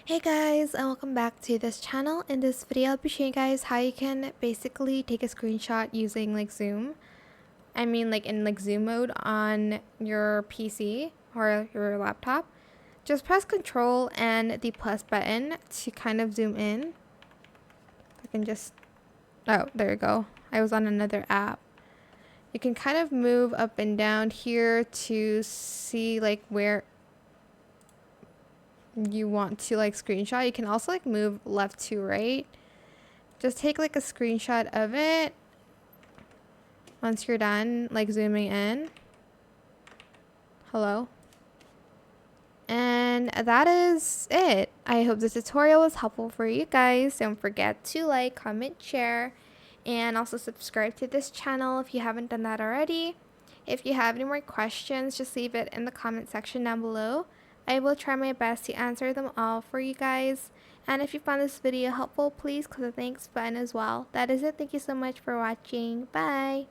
Hey guys, and welcome back to this channel. In this video, I'll be showing you guys how you can basically take a screenshot using like Zoom. I mean like in like Zoom mode on your PC or your laptop. Just press Control and the plus button to kind of zoom in. I can just, oh, there you go. I was on another app. You can kind of move up and down here to see like where you want to like screenshot. You can also like move left to right. Just take like a screenshot of it once you're done like zooming in. Hello. And that is it. I hope this tutorial was helpful for you guys. Don't forget to like, comment, share, and also subscribe to this channel if you haven't done that already. If you have any more questions, just leave it in the comment section down below. I will try my best to answer them all for you guys. And if you found this video helpful, please click the thanks button as well. That is it. Thank you so much for watching. Bye.